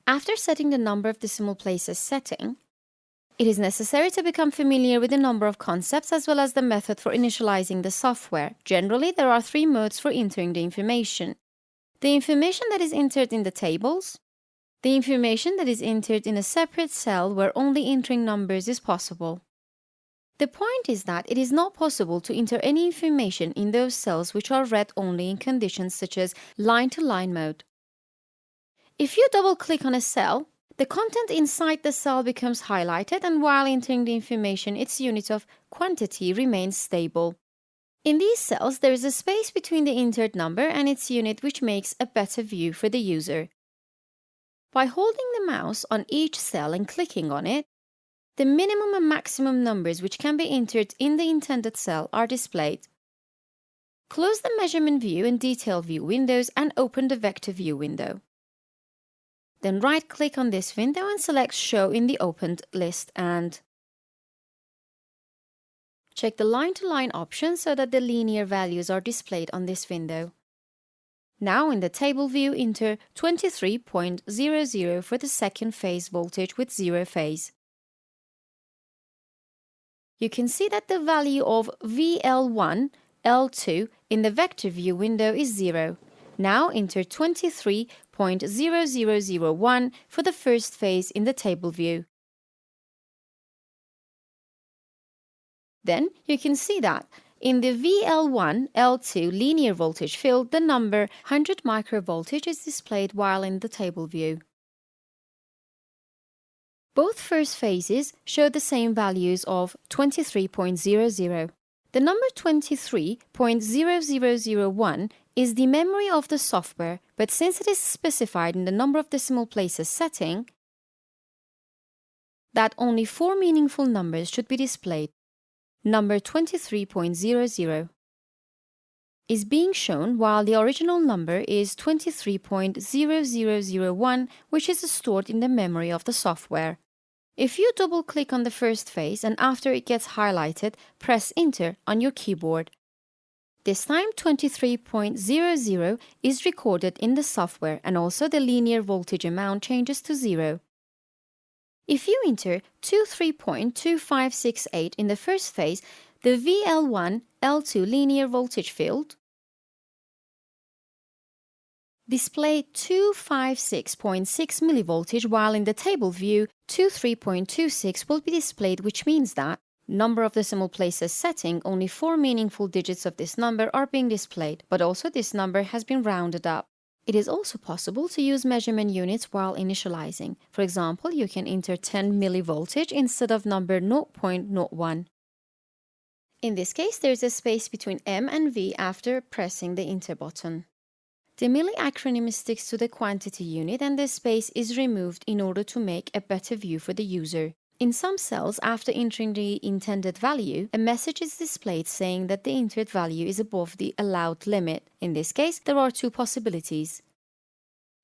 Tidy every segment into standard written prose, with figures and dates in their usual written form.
After setting the number of decimal places setting, it is necessary to become familiar with a number of concepts as well as the method for initializing the software. Generally, there are 3 modes for entering the information. The information that is entered in the tables, the information that is entered in a separate cell where only entering numbers is possible. The point is that it is not possible to enter any information in those cells which are read only in conditions such as line-to-line mode. If you double-click on a cell, the content inside the cell becomes highlighted, and while entering the information, its unit of quantity remains stable. In these cells, there is a space between the entered number and its unit, which makes a better view for the user. By holding the mouse on each cell and clicking on it, the minimum and maximum numbers which can be entered in the intended cell are displayed. Close the measurement view and detail view windows and open the vector view window. Then right-click on this window and select Show in the opened list and check the line-to-line option so that the linear values are displayed on this window. Now in the table view, enter 23.00 for the second phase voltage with 0 phase. You can see that the value of VL1, L2 in the vector view window is 0. Now enter 23.0001 for the first phase in the table view. Then you can see that in the VL1, L2 linear voltage field, the number 100 microvoltage is displayed while in the table view. Both first phases show the same values of 23.00. The number 23.0001 is the memory of the software, but since it is specified in the number of decimal places setting, that only 4 meaningful numbers should be displayed. Number 23.00 is being shown while the original number is 23.0001, which is stored in the memory of the software. If you double-click on the first phase and after it gets highlighted, press Enter on your keyboard. This time 23.00 is recorded in the software and also the linear voltage amount changes to 0. If you enter 23.2568 in the first phase, the VL1, L2 linear voltage field display 256.6 millivoltage, while in the table view 23.26 will be displayed, which means that number of decimal places setting, only 4 meaningful digits of this number are being displayed, but also this number has been rounded up. It is also possible to use measurement units while initializing. For example, you can enter 10 millivoltage instead of number 0.01. In this case, there is a space between M and V after pressing the Enter button. The milli acronym sticks to the quantity unit and the space is removed in order to make a better view for the user. In some cells, after entering the intended value, a message is displayed saying that the entered value is above the allowed limit. In this case, there are 2 possibilities.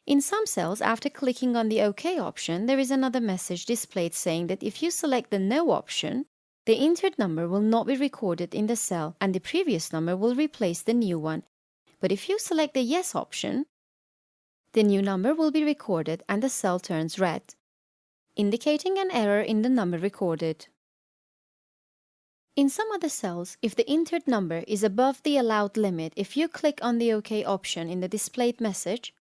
In some cells, after clicking on the OK option, there is another message displayed saying that if you select the No option, the entered number will not be recorded in the cell and the previous number will replace the new one. But if you select the Yes option, the new number will be recorded and the cell turns red, indicating an error in the number recorded. In some other cells, if the entered number is above the allowed limit, if you click on the OK option in the displayed message,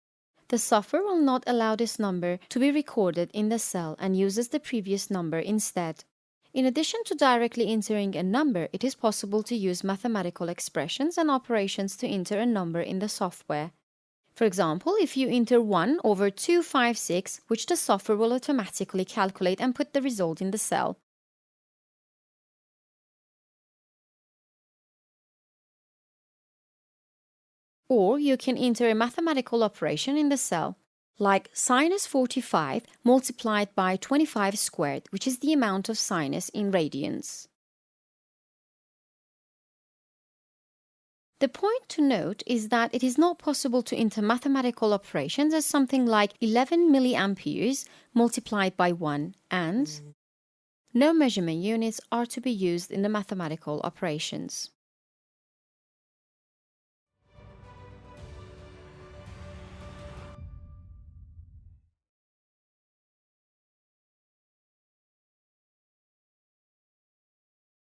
the software will not allow this number to be recorded in the cell and uses the previous number instead. In addition to directly entering a number, it is possible to use mathematical expressions and operations to enter a number in the software. For example, if you enter 1 over 256, which the software will automatically calculate and put the result in the cell. Or you can enter a mathematical operation in the cell, like sinus 45 multiplied by 25 squared, which is the amount of sinus in radians. The point to note is that it is not possible to enter mathematical operations as something like 11 milliamperes multiplied by 1, and no measurement units are to be used in the mathematical operations.